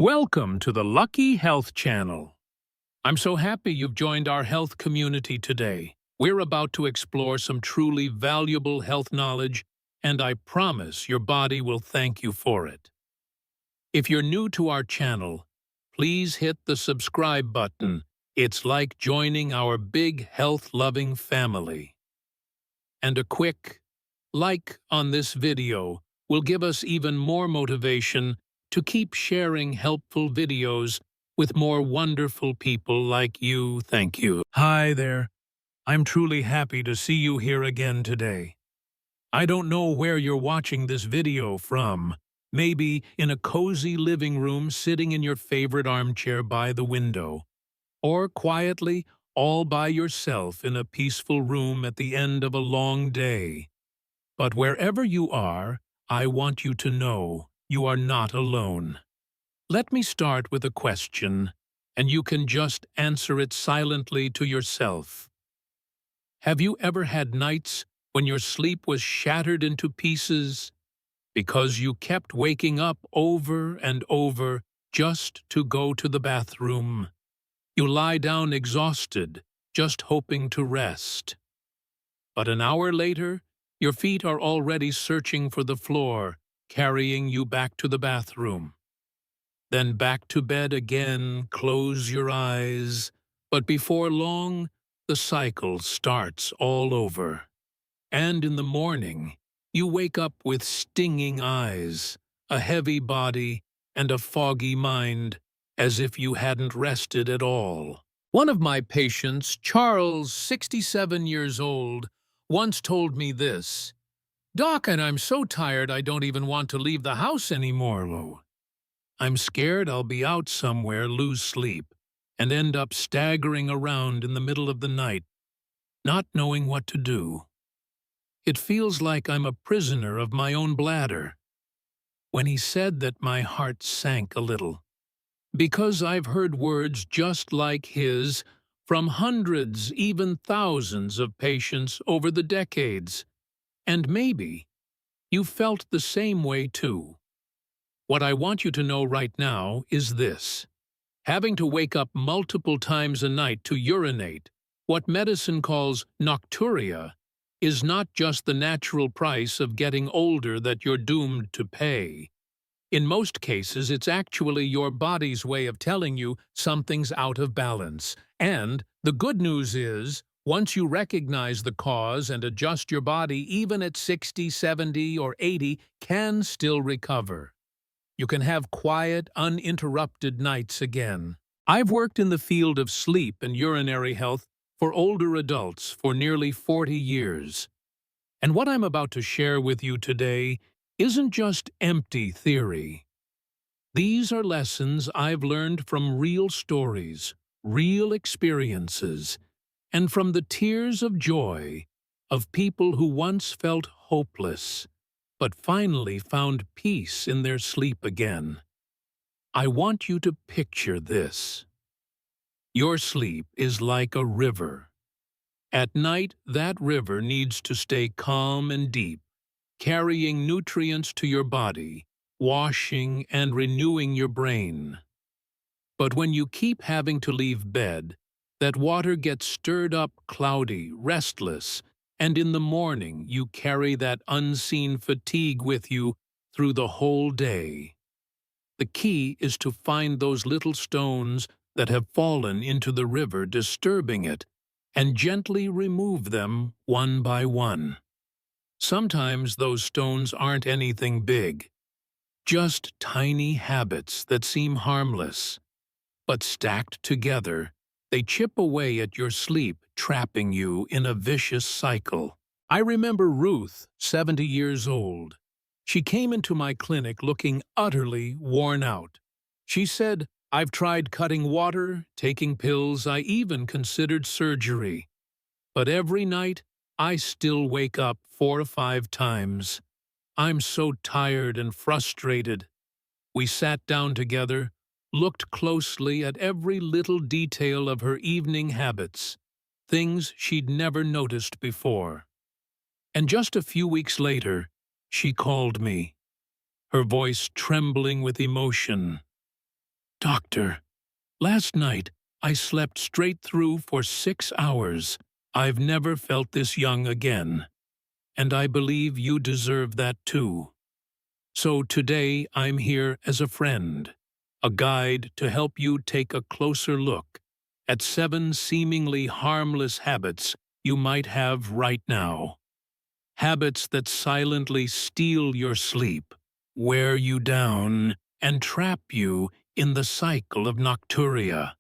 Welcome to the Lucky Health Channel. I'm so happy you've joined our health community today. We're about to explore some truly valuable health knowledge, and I promise your body will thank you for it. If you're new to our channel, please hit the subscribe button. It's like joining our big health-loving family. And a quick like on this video will give us even more motivation to keep sharing helpful videos with more wonderful people like you. Thank you. Hi there. I'm truly happy to see you here again today. I don't know where you're watching this video from. Maybe in a cozy living room sitting in your favorite armchair by the window, or quietly all by yourself in a peaceful room at the end of a long day. But wherever you are, I want you to know you are not alone. Let me start with a question, and you can just answer it silently to yourself. Have you ever had nights when your sleep was shattered into pieces because you kept waking up over and over just to go to the bathroom? You lie down exhausted, just hoping to rest. But an hour later, your feet are already searching for the floor, carrying you back to the bathroom. Then back to bed again, close your eyes, but before long, the cycle starts all over. And in the morning, you wake up with stinging eyes, a heavy body, and a foggy mind, as if you hadn't rested at all. One of my patients, Charles, 67 years old, once told me this: "Doc, and I'm so tired I don't even want to leave the house anymore, Lou. I'm scared I'll be out somewhere, lose sleep, and end up staggering around in the middle of the night, not knowing what to do. It feels like I'm a prisoner of my own bladder." When he said that, my heart sank a little, because I've heard words just like his from hundreds, even thousands of patients over the decades. And maybe you felt the same way too. What I want you to know right now is this: having to wake up multiple times a night to urinate, what medicine calls nocturia, is not just the natural price of getting older that you're doomed to pay. In most cases, it's actually your body's way of telling you something's out of balance. And the good news is, once you recognize the cause and adjust your body, even at 60, 70, or 80, can still recover. You can have quiet, uninterrupted nights again. I've worked in the field of sleep and urinary health for older adults for nearly 40 years. And what I'm about to share with you today isn't just empty theory. These are lessons I've learned from real stories, real experiences, and from the tears of joy of people who once felt hopeless, but finally found peace in their sleep again. I want you to picture this. Your sleep is like a river. At night, that river needs to stay calm and deep, carrying nutrients to your body, washing and renewing your brain. But when you keep having to leave bed, that water gets stirred up cloudy, restless, and in the morning you carry that unseen fatigue with you through the whole day. The key is to find those little stones that have fallen into the river disturbing it, and gently remove them one by one. Sometimes those stones aren't anything big, just tiny habits that seem harmless. But stacked together, they chip away at your sleep, trapping you in a vicious cycle. I remember Ruth, 70 years old. She came into my clinic looking utterly worn out. She said, "I've tried cutting water, taking pills, I even considered surgery. But every night, I still wake up 4 or 5 times. I'm so tired and frustrated." We sat down together, looked closely at every little detail of her evening habits, things she'd never noticed before. And just a few weeks later, she called me, her voice trembling with emotion. Doctor, last night I slept straight through for 6 hours. I've never felt this young again, and I believe you deserve that too. So today I'm here as a friend, a guide to help you take a closer look at 7 seemingly harmless habits you might have right now. Habits that silently steal your sleep, wear you down, and trap you in the cycle of nocturia.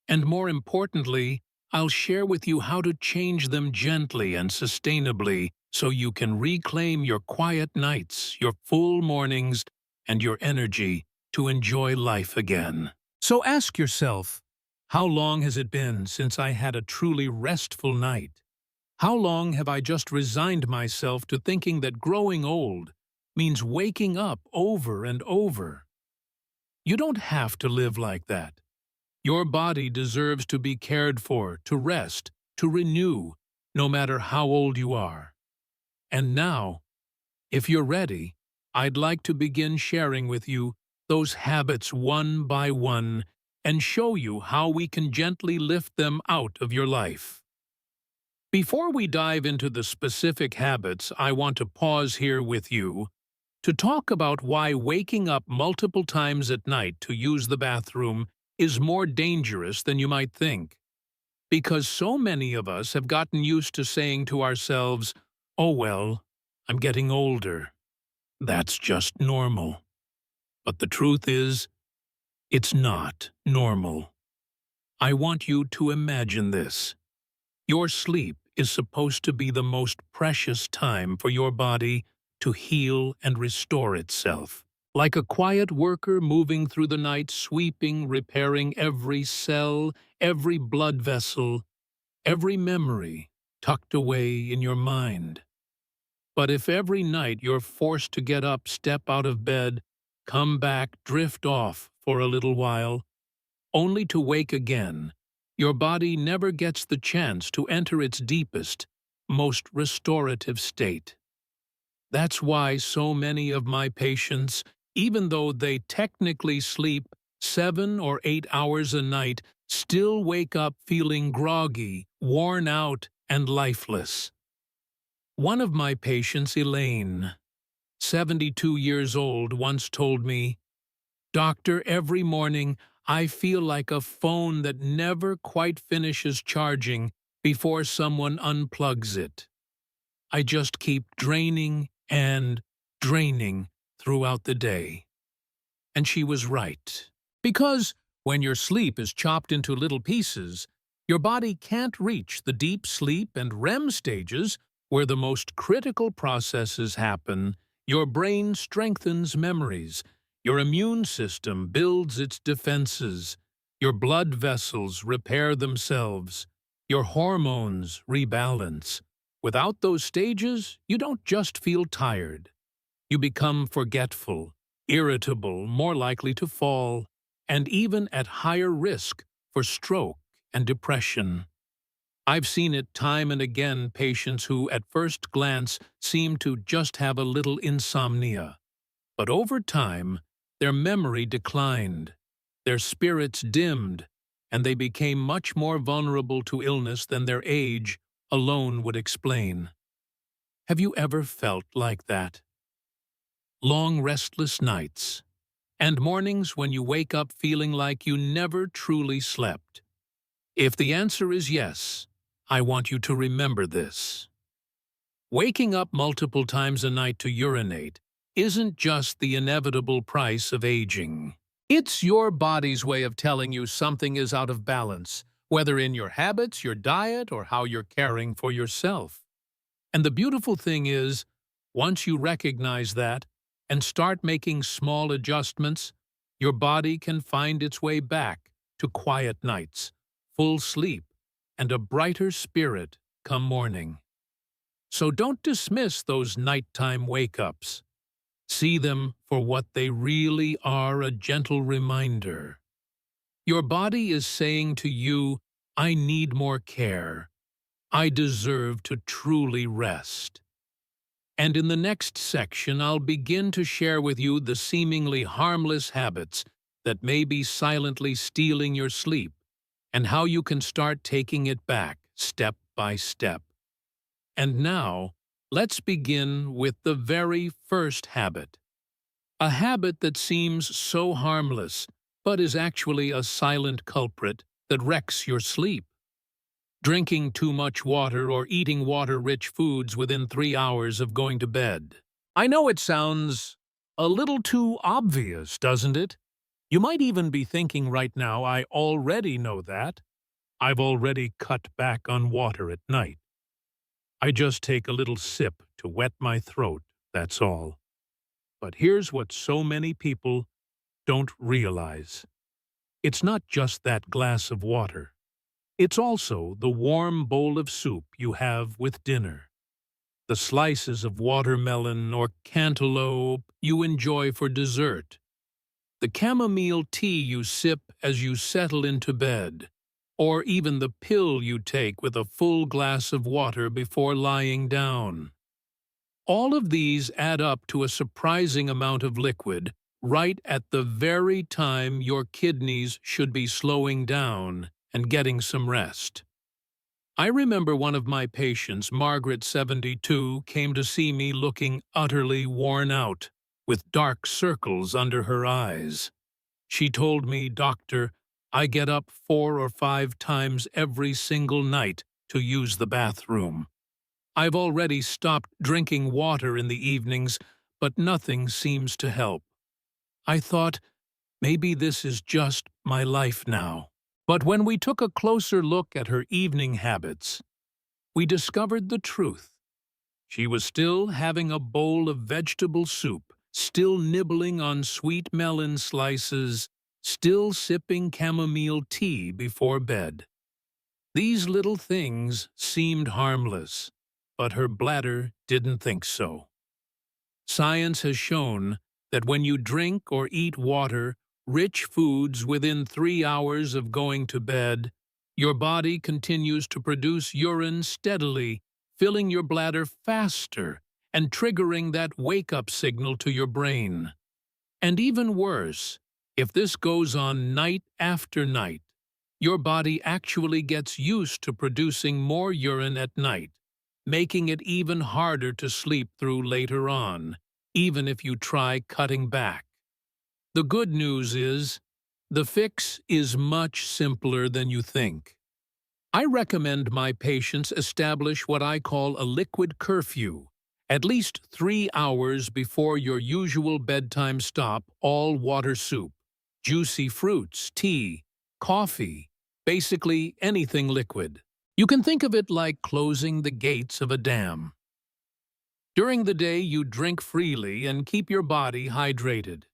And more importantly, I'll share with you how to change them gently and sustainably so you can reclaim your quiet nights, your full mornings, and your energy to enjoy life again. So ask yourself, how long has it been since I had a truly restful night? How long have I just resigned myself to thinking that growing old means waking up over and over? You don't have to live like that. Your body deserves to be cared for, to rest, to renew, no matter how old you are. And now, if you're ready, I'd like to begin sharing with you those habits one by one and show you how we can gently lift them out of your life. Before we dive into the specific habits, I want to pause here with you to talk about why waking up multiple times at night to use the bathroom is more dangerous than you might think. Because so many of us have gotten used to saying to ourselves, "Oh well, I'm getting older. That's just normal." But the truth is, it's not normal. I want you to imagine this. Your sleep is supposed to be the most precious time for your body to heal and restore itself. Like a quiet worker moving through the night, sweeping, repairing every cell, every blood vessel, every memory tucked away in your mind. But if every night you're forced to get up, step out of bed, come back, drift off for a little while, only to wake again, your body never gets the chance to enter its deepest, most restorative state. That's why so many of my patients, even though they technically sleep 7 or 8 hours a night, still wake up feeling groggy, worn out, and lifeless. One of my patients, Elaine, 72 years old, once told me, "Doctor, every morning I feel like a phone that never quite finishes charging before someone unplugs it. I just keep draining and draining throughout the day." And she was right. Because when your sleep is chopped into little pieces, your body can't reach the deep sleep and REM stages where the most critical processes happen. Your brain strengthens memories, your immune system builds its defenses, your blood vessels repair themselves, your hormones rebalance. Without those stages, you don't just feel tired. You become forgetful, irritable, more likely to fall, and even at higher risk for stroke and depression. I've seen it time and again, patients who at first glance seem to just have a little insomnia. But over time, their memory declined, their spirits dimmed, and they became much more vulnerable to illness than their age alone would explain. Have you ever felt like that? Long restless nights, and mornings when you wake up feeling like you never truly slept. If the answer is yes, I want you to remember this. Waking up multiple times a night to urinate isn't just the inevitable price of aging. It's your body's way of telling you something is out of balance, whether in your habits, your diet, or how you're caring for yourself. And the beautiful thing is, once you recognize that and start making small adjustments, your body can find its way back to quiet nights, full sleep, and a brighter spirit come morning. So don't dismiss those nighttime wake-ups. See them for what they really are, a gentle reminder. Your body is saying to you, "I need more care. I deserve to truly rest." And in the next section, I'll begin to share with you the seemingly harmless habits that may be silently stealing your sleep, and how you can start taking it back step by step. And now, let's begin with the very first habit. A habit that seems so harmless, but is actually a silent culprit that wrecks your sleep. Drinking too much water or eating water-rich foods within 3 hours of going to bed. I know it sounds a little too obvious, doesn't it? You might even be thinking right now, I already know that. I've already cut back on water at night. I just take a little sip to wet my throat, that's all. But here's what so many people don't realize. It's not just that glass of water. It's also the warm bowl of soup you have with dinner, the slices of watermelon or cantaloupe you enjoy for dessert, the chamomile tea you sip as you settle into bed, or even the pill you take with a full glass of water before lying down. All of these add up to a surprising amount of liquid right at the very time your kidneys should be slowing down and getting some rest. I remember one of my patients, Margaret, 72, came to see me looking utterly worn out, with dark circles under her eyes. She told me, "Doctor, I get up 4 or 5 times every single night to use the bathroom. I've already stopped drinking water in the evenings, but nothing seems to help." I thought, maybe this is just my life now. But when we took a closer look at her evening habits, we discovered the truth. She was still having a bowl of vegetable soup, still nibbling on sweet melon slices, still sipping chamomile tea before bed. These little things seemed harmless, but her bladder didn't think so. Science has shown that when you drink or eat water-rich foods within 3 hours of going to bed, your body continues to produce urine steadily, filling your bladder faster and triggering that wake-up signal to your brain. And even worse, if this goes on night after night, your body actually gets used to producing more urine at night, making it even harder to sleep through later on, even if you try cutting back. The good news is, the fix is much simpler than you think. I recommend my patients establish what I call a liquid curfew, at least 3 hours before your usual bedtime stop, all water soup, juicy fruits, tea, coffee, basically anything liquid. You can think of it like closing the gates of a dam. During the day, you drink freely and keep your body hydrated.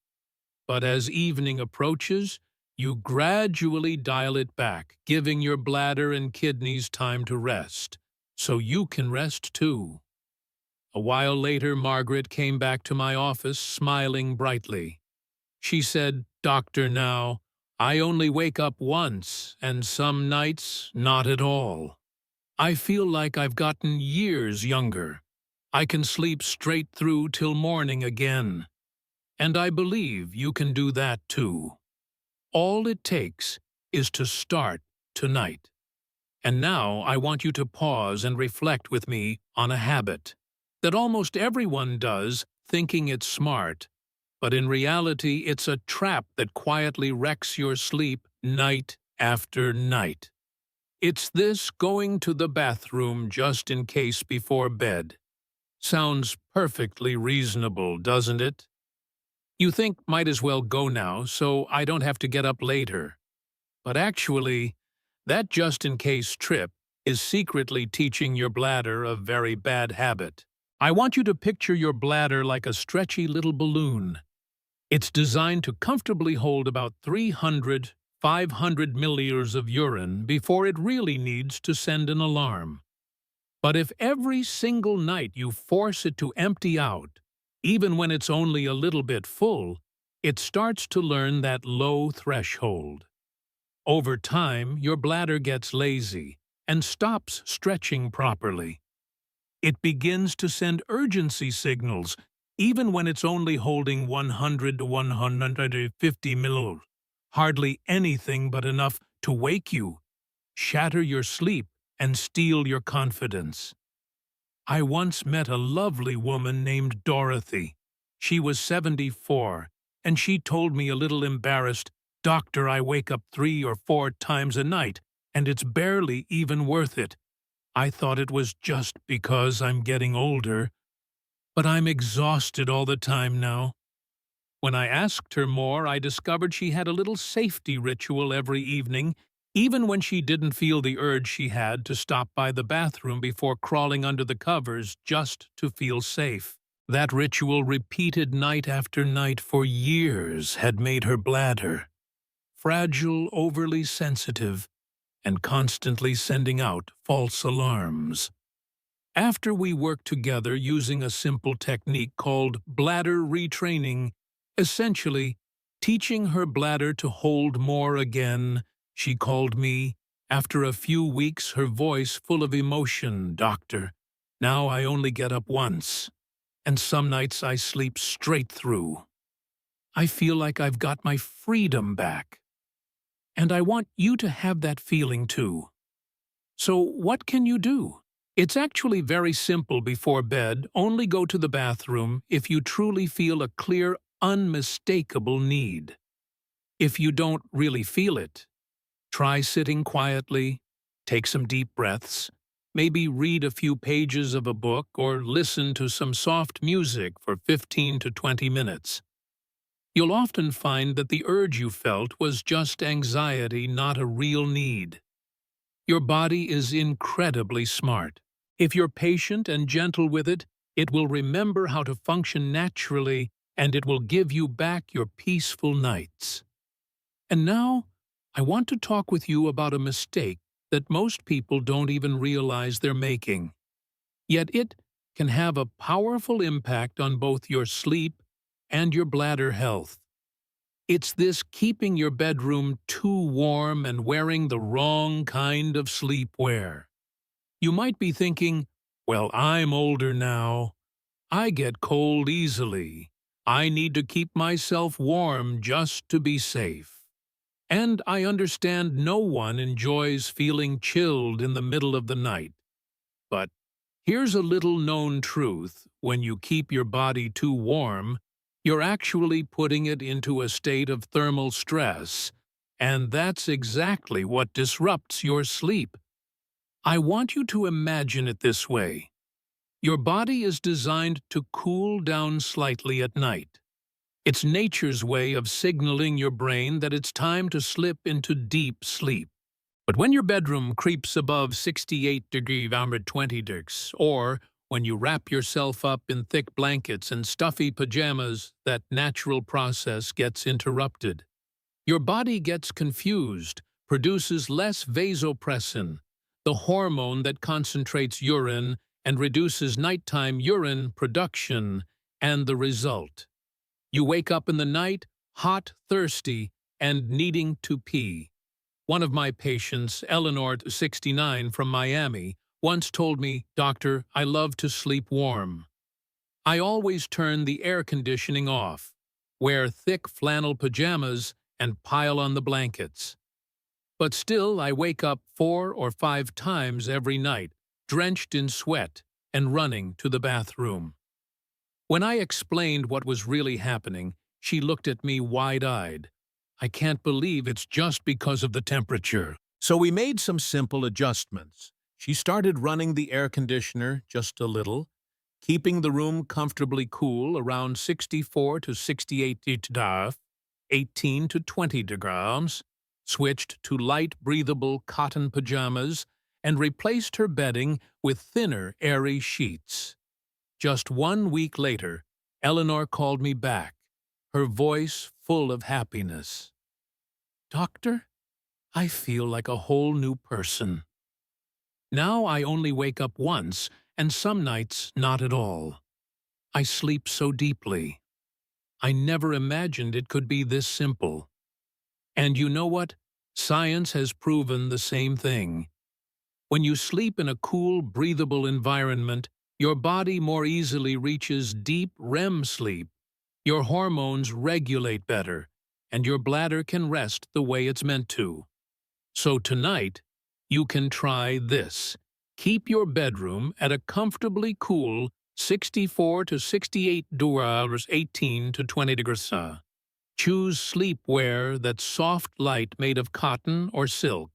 But as evening approaches, you gradually dial it back, giving your bladder and kidneys time to rest, so you can rest too. A while later, Margaret came back to my office, smiling brightly. She said, "Doctor, now, I only wake up once, and some nights, not at all. I feel like I've gotten years younger. I can sleep straight through till morning again. And I believe you can do that too. All it takes is to start tonight." And now I want you to pause and reflect with me on a habit that almost everyone does, thinking it's smart, but in reality it's a trap that quietly wrecks your sleep night after night. It's this going to the bathroom just in case before bed. Sounds perfectly reasonable, doesn't it? You think might as well go now so I don't have to get up later. But actually, that just-in-case trip is secretly teaching your bladder a very bad habit. I want you to picture your bladder like a stretchy little balloon. It's designed to comfortably hold about 500 milliliters of urine before it really needs to send an alarm. But if every single night you force it to empty out, even when it's only a little bit full, it starts to learn that low threshold. Over time, your bladder gets lazy and stops stretching properly. It begins to send urgency signals, even when it's only holding 100 to 150 milliliters. hardly anything but enough to wake you, shatter your sleep, and steal your confidence. I once met a lovely woman named Dorothy. She was 74, and she told me a little embarrassed, "Doctor, I wake up 3 or 4 times a night, and it's barely even worth it. I thought it was just because I'm getting older, but I'm exhausted all the time now." When I asked her more, I discovered she had a little safety ritual every evening, even when she didn't feel the urge she had to stop by the bathroom before crawling under the covers just to feel safe. That ritual, repeated night after night for years, had made her bladder fragile, overly sensitive, and constantly sending out false alarms. After we worked together using a simple technique called bladder retraining, essentially teaching her bladder to hold more again, she called me, after a few weeks, her voice full of emotion, "Doctor, now I only get up once, and some nights I sleep straight through. I feel like I've got my freedom back. And I want you to have that feeling too. So what can you do? It's actually very simple before bed. Only go to the bathroom if you truly feel a clear, unmistakable need. If you don't really feel it, try sitting quietly, take some deep breaths, maybe read a few pages of a book or listen to some soft music for 15 to 20 minutes. You'll often find that the urge you felt was just anxiety, not a real need. Your body is incredibly smart. If you're patient and gentle with it, it will remember how to function naturally, and it will give you back your peaceful nights. And now, I want to talk with you about a mistake that most people don't even realize they're making. Yet it can have a powerful impact on both your sleep and your bladder health. It's this keeping your bedroom too warm and wearing the wrong kind of sleepwear. You might be thinking, well, I'm older now. I get cold easily. I need to keep myself warm just to be safe. And I understand no one enjoys feeling chilled in the middle of the night. But here's a little known truth: when you keep your body too warm, you're actually putting it into a state of thermal stress, and that's exactly what disrupts your sleep. I want you to imagine it this way. Your body is designed to cool down slightly at night. It's nature's way of signaling your brain that it's time to slip into deep sleep. But when your bedroom creeps above 68 degrees, 20 degrees, or when you wrap yourself up in thick blankets and stuffy pajamas, that natural process gets interrupted. Your body gets confused, produces less vasopressin, the hormone that concentrates urine and reduces nighttime urine production, and the result: you wake up in the night, hot, thirsty, and needing to pee. One of my patients, Eleanor, 69, from Miami, once told me, "Doctor, I love to sleep warm. I always turn the air conditioning off, wear thick flannel pajamas, and pile on the blankets. But still, I wake up 4 or 5 times every night, drenched in sweat and running to the bathroom." When I explained what was really happening, she looked at me wide-eyed. "I can't believe it's just because of the temperature." So we made some simple adjustments. She started running the air conditioner just a little, keeping the room comfortably cool around 64 to 68 degrees, 18 to 20 degrees, switched to light, breathable cotton pajamas, and replaced her bedding with thinner, airy sheets. Just 1 week later, Eleanor called me back, her voice full of happiness. "Doctor, I feel like a whole new person. Now I only wake up once, and some nights not at all. I sleep so deeply. I never imagined it could be this simple." And you know what? Science has proven the same thing. When you sleep in a cool, breathable environment, your body more easily reaches deep REM sleep. Your hormones regulate better, and your bladder can rest the way it's meant to. So tonight, you can try this. Keep your bedroom at a comfortably cool 64 to 68 degrees, 18 to 20 degrees. Choose sleepwear that's soft light made of cotton or silk,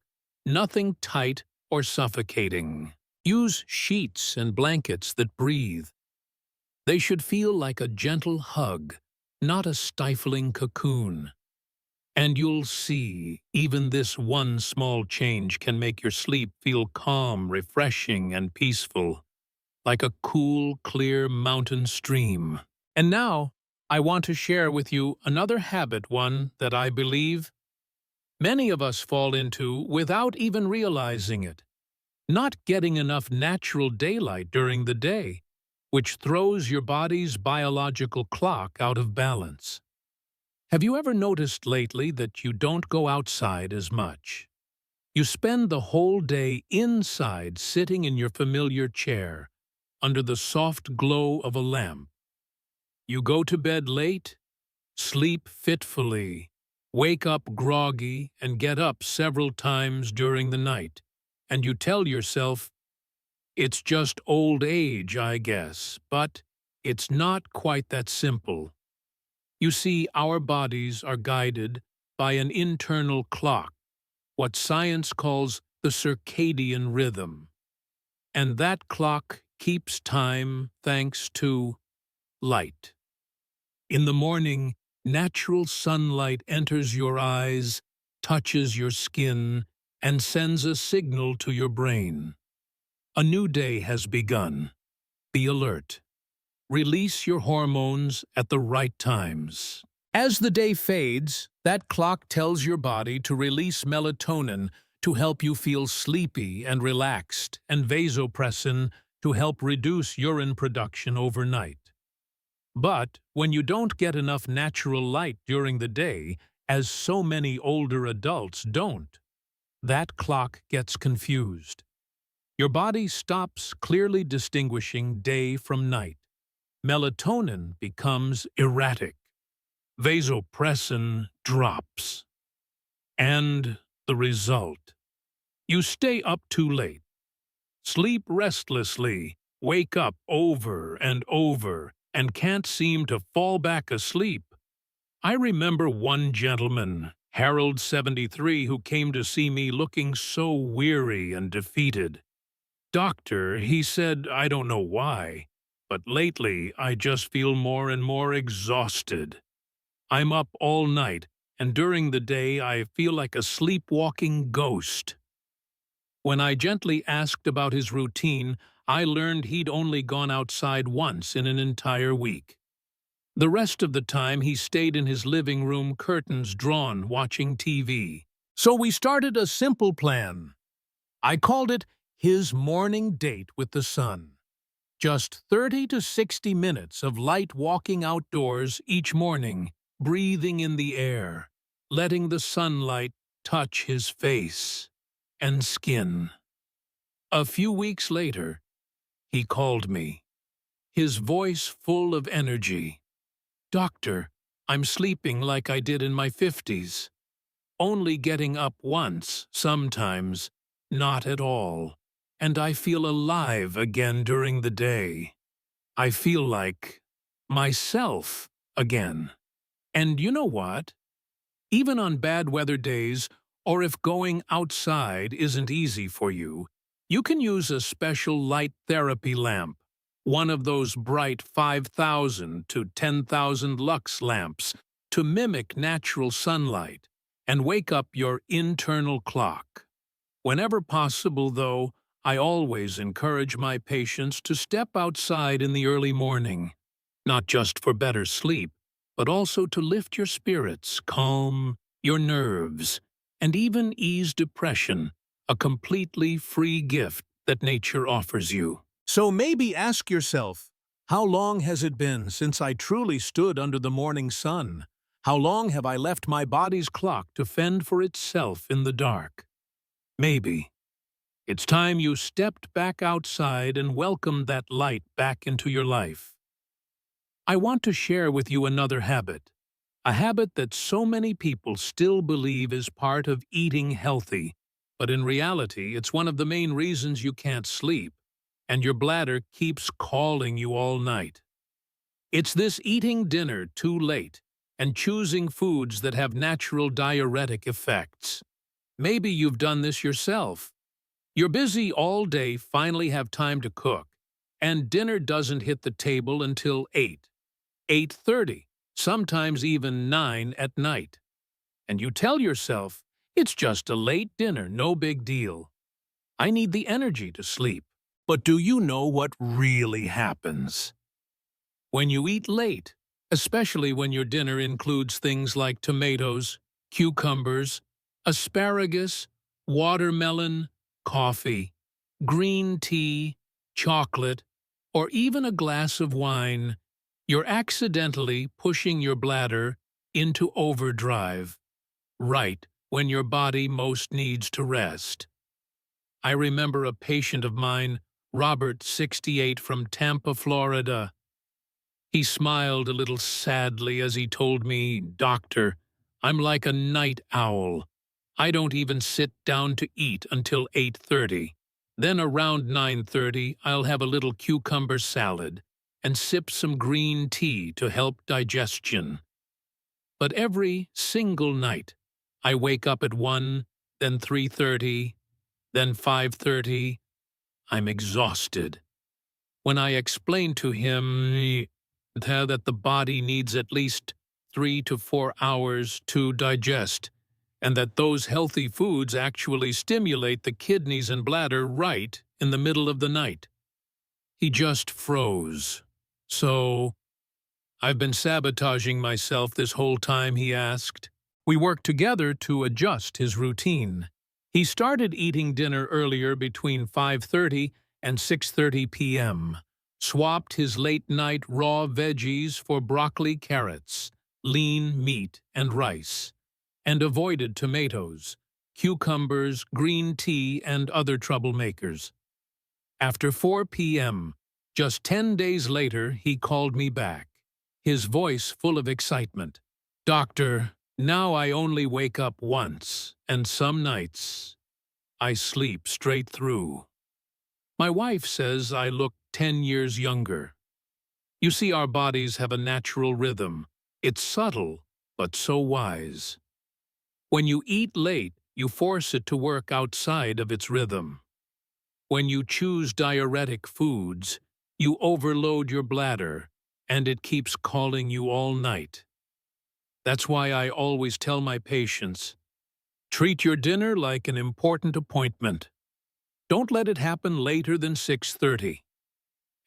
nothing tight or suffocating. Use sheets and blankets that breathe. They should feel like a gentle hug, not a stifling cocoon. And you'll see, even this one small change can make your sleep feel calm, refreshing, and peaceful, like a cool, clear mountain stream. And now, I want to share with you another habit, one that I believe many of us fall into without even realizing it. Not getting enough natural daylight during the day, which throws your body's biological clock out of balance. Have you ever noticed lately that you don't go outside as much? You spend the whole day inside, sitting in your familiar chair, under the soft glow of a lamp. You go to bed late, sleep fitfully, wake up groggy, and get up several times during the night, and you tell yourself, "It's just old age, I guess," but it's not quite that simple. You see, our bodies are guided by an internal clock, what science calls the circadian rhythm. And that clock keeps time thanks to light. In the morning, natural sunlight enters your eyes, touches your skin, and sends a signal to your brain. A new day has begun. Be alert. Release your hormones at the right times. As the day fades, that clock tells your body to release melatonin to help you feel sleepy and relaxed, and vasopressin to help reduce urine production overnight. But when you don't get enough natural light during the day, as so many older adults don't, that clock gets confused. Your body stops clearly distinguishing day from night. Melatonin becomes erratic. Vasopressin drops. And the result: you stay up too late, sleep restlessly, wake up over and over, and can't seem to fall back asleep. I remember one gentleman, Harold 73, who came to see me looking so weary and defeated. "Doctor," he said, "I don't know why, but lately I just feel more and more exhausted. I'm up all night, and during the day I feel like a sleepwalking ghost." When I gently asked about his routine, I learned he'd only gone outside once in an entire week. The rest of the time he stayed in his living room, curtains drawn, watching TV. So we started a simple plan. I called it his morning date with the sun. Just 30 to 60 minutes of light walking outdoors each morning, breathing in the air, letting the sunlight touch his face and skin. A few weeks later, he called me, his voice full of energy. "Doctor, I'm sleeping like I did in my 50s. Only getting up once, sometimes, not at all. And I feel alive again during the day. I feel like myself again." And you know what? Even on bad weather days, or if going outside isn't easy for you, you can use a special light therapy lamp, one of those bright 5,000 to 10,000 lux lamps, to mimic natural sunlight and wake up your internal clock. Whenever possible, though, I always encourage my patients to step outside in the early morning, not just for better sleep, but also to lift your spirits, calm your nerves, and even ease depression, a completely free gift that nature offers you. So maybe ask yourself, how long has it been since I truly stood under the morning sun? How long have I left my body's clock to fend for itself in the dark? Maybe it's time you stepped back outside and welcomed that light back into your life. I want to share with you another habit. a habit that so many people still believe is part of eating healthy, but in reality, it's one of the main reasons you can't sleep, and your bladder keeps calling you all night. It's this eating dinner too late and choosing foods that have natural diuretic effects. Maybe you've done this yourself. You're busy all day, finally have time to cook, and dinner doesn't hit the table until 8, 8:30, sometimes even 9 at night. And you tell yourself, it's just a late dinner, no big deal. I need the energy to sleep. But do you know what really happens? When you eat late, especially when your dinner includes things like tomatoes, cucumbers, asparagus, watermelon, coffee, green tea, chocolate, or even a glass of wine, you're accidentally pushing your bladder into overdrive, right when your body most needs to rest. I remember a patient of mine, Robert, 68, from Tampa, Florida. He smiled a little sadly as he told me, "Doctor, I'm like a night owl. I don't even sit down to eat until 8:30. Then around 9:30, I'll have a little cucumber salad and sip some green tea to help digestion. But every single night, I wake up at 1, then 3:30, then 5:30. I'm exhausted." When I explained to him that the body needs at least 3 to 4 hours to digest, and that those healthy foods actually stimulate the kidneys and bladder right in the middle of the night, he just froze. "So, I've been sabotaging myself this whole time?" he asked. We worked together to adjust his routine. He started eating dinner earlier between 5:30 and 6:30 p.m., swapped his late-night raw veggies for broccoli, carrots, lean meat, and rice, and avoided tomatoes, cucumbers, green tea, and other troublemakers. After 4 p.m., just 10 days later, he called me back, his voice full of excitement. "Doctor, now I only wake up once, and some nights I sleep straight through. My wife says I look 10 years younger." You see, our bodies have a natural rhythm. It's subtle, but so wise. When you eat late, you force it to work outside of its rhythm. When you choose diuretic foods, you overload your bladder, and it keeps calling you all night. That's why I always tell my patients, treat your dinner like an important appointment. Don't let it happen later than 6:30.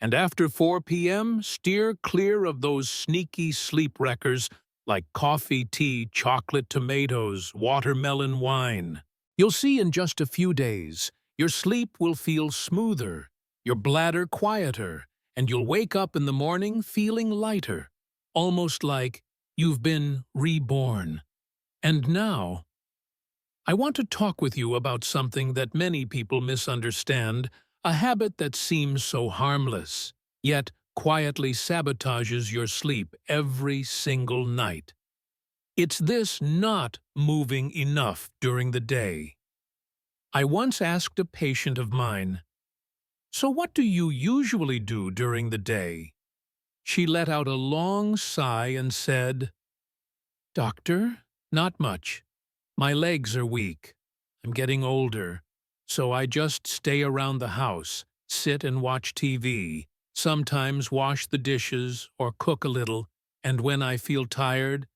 And after 4 p.m., steer clear of those sneaky sleep wreckers like coffee, tea, chocolate, tomatoes, watermelon, wine. You'll see in just a few days, your sleep will feel smoother, your bladder quieter, and you'll wake up in the morning feeling lighter, almost like you've been reborn. And now, I want to talk with you about something that many people misunderstand, a habit that seems so harmless, yet quietly sabotages your sleep every single night. It's this not moving enough during the day. I once asked a patient of mine, "So what do you usually do during the day?" She let out a long sigh and said, "Doctor, not much. My legs are weak. I'm getting older, so I just stay around the house, sit and watch TV, sometimes wash the dishes or cook a little, and when I feel tired,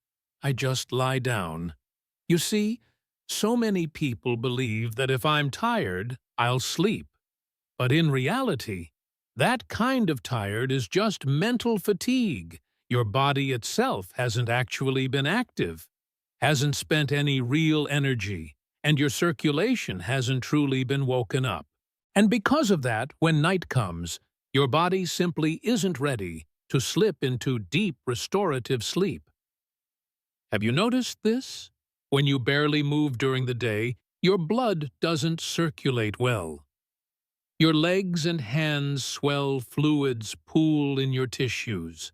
I just lie down." You see, so many people believe that if I'm tired, I'll sleep. But in reality, that kind of tired is just mental fatigue. Your body itself hasn't actually been active, hasn't spent any real energy, and your circulation hasn't truly been woken up. And because of that, when night comes, your body simply isn't ready to slip into deep restorative sleep. Have you noticed this? When you barely move during the day, your blood doesn't circulate well. Your legs and hands swell, fluids pool in your tissues.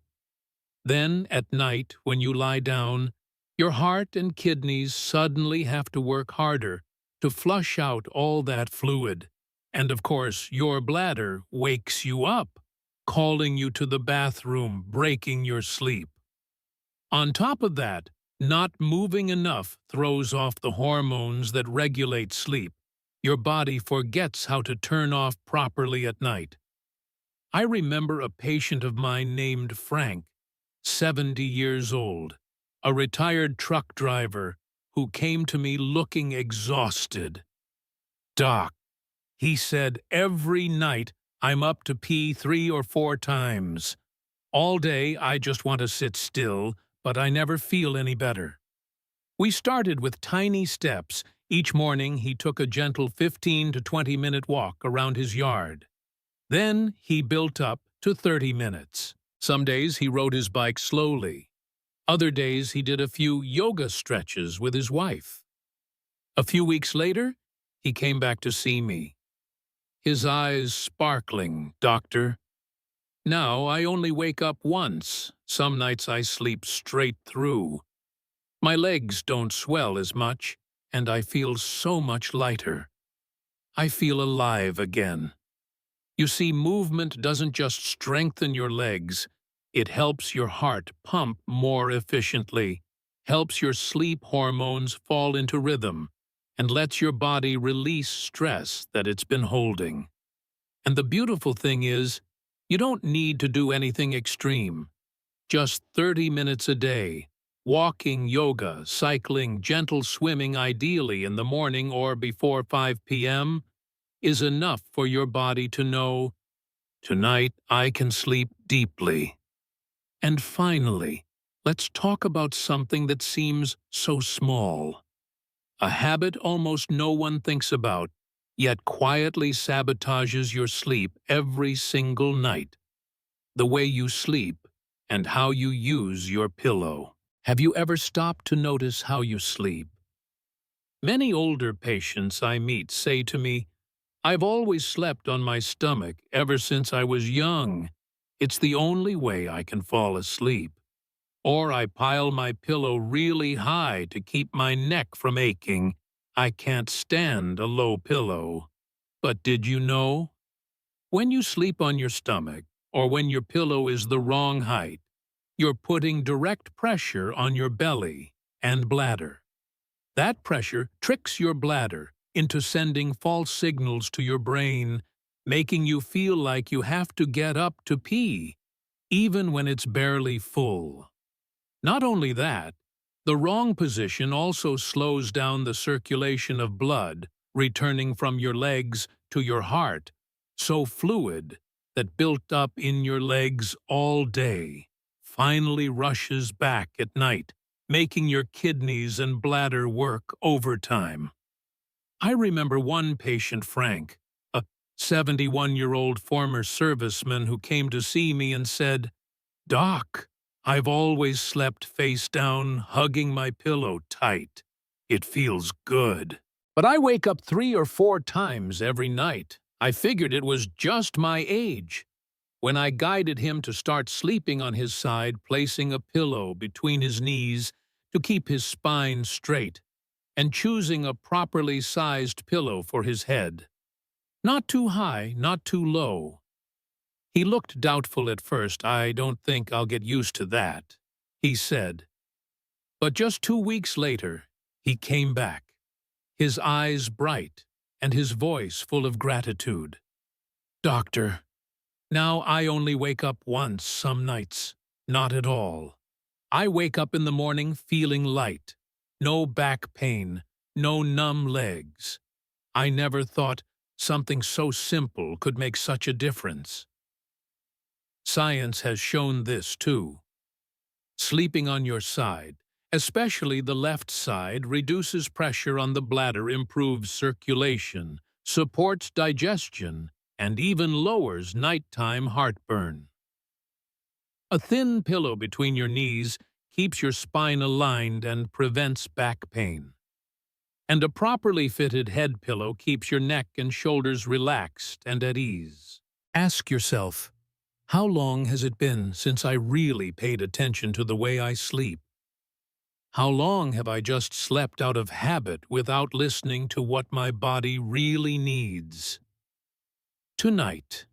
Then, at night, when you lie down, Your heart and kidneys suddenly have to work harder to flush out all that fluid. And of course, your bladder wakes you up, calling you to the bathroom, breaking your sleep. On top of that, not moving enough throws off the hormones that regulate sleep. Your body forgets how to turn off properly at night. I remember a patient of mine named Frank, 70 years old, a retired truck driver who came to me looking exhausted. "Doc," he said, "every night I'm up to pee 3 or 4 times. All day I just want to sit still, but I never feel any better." We started with tiny steps. Each morning he took a gentle 15 to 20-minute walk around his yard. Then he built up to 30 minutes. Some days he rode his bike slowly. Other days he did a few yoga stretches with his wife. A few weeks later, he came back to see me. His eyes sparkling, "Doctor, now I only wake up once. Some nights I sleep straight through. My legs don't swell as much, and I feel so much lighter. I feel alive again." You see, movement doesn't just strengthen your legs, it helps your heart pump more efficiently, helps your sleep hormones fall into rhythm, and lets your body release stress that it's been holding. And the beautiful thing is, you don't need to do anything extreme. Just 30 minutes a day, walking, yoga, cycling, gentle swimming, ideally in the morning or before 5 p.m., is enough for your body to know, "Tonight I can sleep deeply." And finally, let's talk about something that seems so small. A habit almost no one thinks about, yet quietly sabotages your sleep every single night. The way you sleep and how you use your pillow. Have you ever stopped to notice how you sleep? Many older patients I meet say to me, "I've always slept on my stomach ever since I was young. It's the only way I can fall asleep. Or I pile my pillow really high to keep my neck from aching. I can't stand a low pillow." But did you know? When you sleep on your stomach, or when your pillow is the wrong height, you're putting direct pressure on your belly and bladder. That pressure tricks your bladder into sending false signals to your brain, making you feel like you have to get up to pee, even when it's barely full. Not only that, the wrong position also slows down the circulation of blood returning from your legs to your heart, so fluid that built up in your legs all day finally rushes back at night, making your kidneys and bladder work overtime. I remember one patient, Frank, a 71-year-old former serviceman who came to see me and said, "Doc, I've always slept face down, hugging my pillow tight. It feels good. But I wake up 3 or 4 times every night. I figured it was just my age." When I guided him to start sleeping on his side, placing a pillow between his knees to keep his spine straight, and choosing a properly sized pillow for his head. Not too high, not too low. He looked doubtful at first. "I don't think I'll get used to that," he said. But just 2 weeks later, he came back, his eyes bright and his voice full of gratitude. "Doctor, now I only wake up once some nights, not at all. I wake up in the morning feeling light, no back pain, no numb legs. I never thought something so simple could make such a difference." Science has shown this too. Sleeping on your side, especially the left side, reduces pressure on the bladder, improves circulation, supports digestion, and even lowers nighttime heartburn. A thin pillow between your knees keeps your spine aligned and prevents back pain. And a properly fitted head pillow keeps your neck and shoulders relaxed and at ease. Ask yourself, how long has it been since I really paid attention to the way I sleep? How long have I just slept out of habit without listening to what my body really needs? Tonight,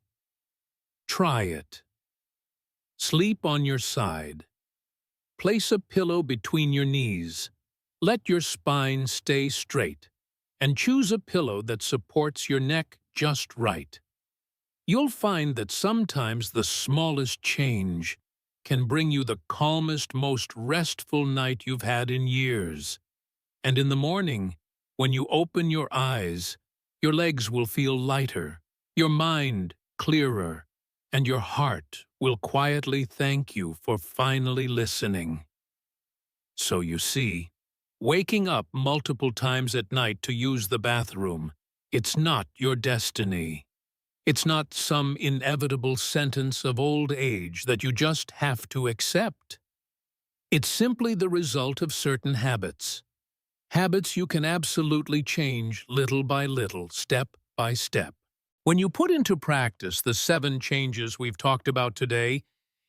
try it. Sleep on your side. Place a pillow between your knees. Let your spine stay straight, and choose a pillow that supports your neck just right. You'll find that sometimes the smallest change can bring you the calmest, most restful night you've had in years. And in the morning, when you open your eyes, your legs will feel lighter, your mind clearer, and your heart will quietly thank you for finally listening. So you see, waking up multiple times at night to use the bathroom, it's not your destiny. It's not some inevitable sentence of old age that you just have to accept. It's simply the result of certain habits. Habits you can absolutely change little by little, step by step. When you put into practice the 7 changes we've talked about today,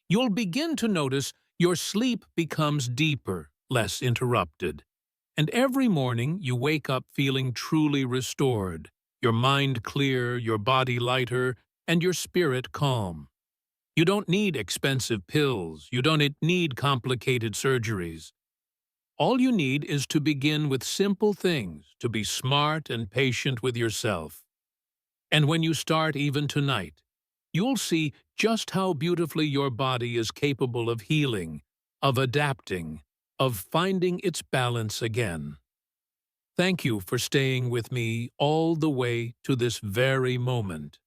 you'll begin to notice your sleep becomes deeper, less interrupted. And every morning you wake up feeling truly restored, your mind clear, your body lighter, and your spirit calm. You don't need expensive pills, you don't need complicated surgeries. All you need is to begin with simple things, to be smart and patient with yourself. And when you start even tonight, you'll see just how beautifully your body is capable of healing, of adapting, of finding its balance again. Thank you for staying with me all the way to this very moment.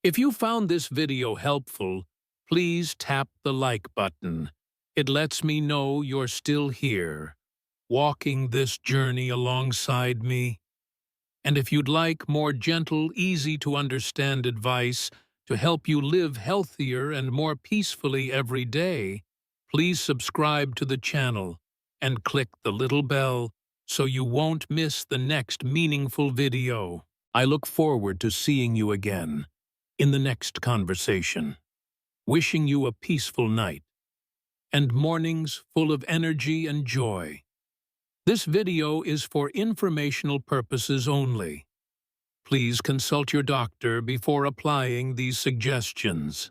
If you found this video helpful, please tap the like button. It lets me know you're still here, walking this journey alongside me. And if you'd like more gentle, easy-to-understand advice to help you live healthier and more peacefully every day, please subscribe to the channel and click the little bell so you won't miss the next meaningful video. I look forward to seeing you again in the next conversation. Wishing you a peaceful night and mornings full of energy and joy. This video is for informational purposes only. Please consult your doctor before applying these suggestions.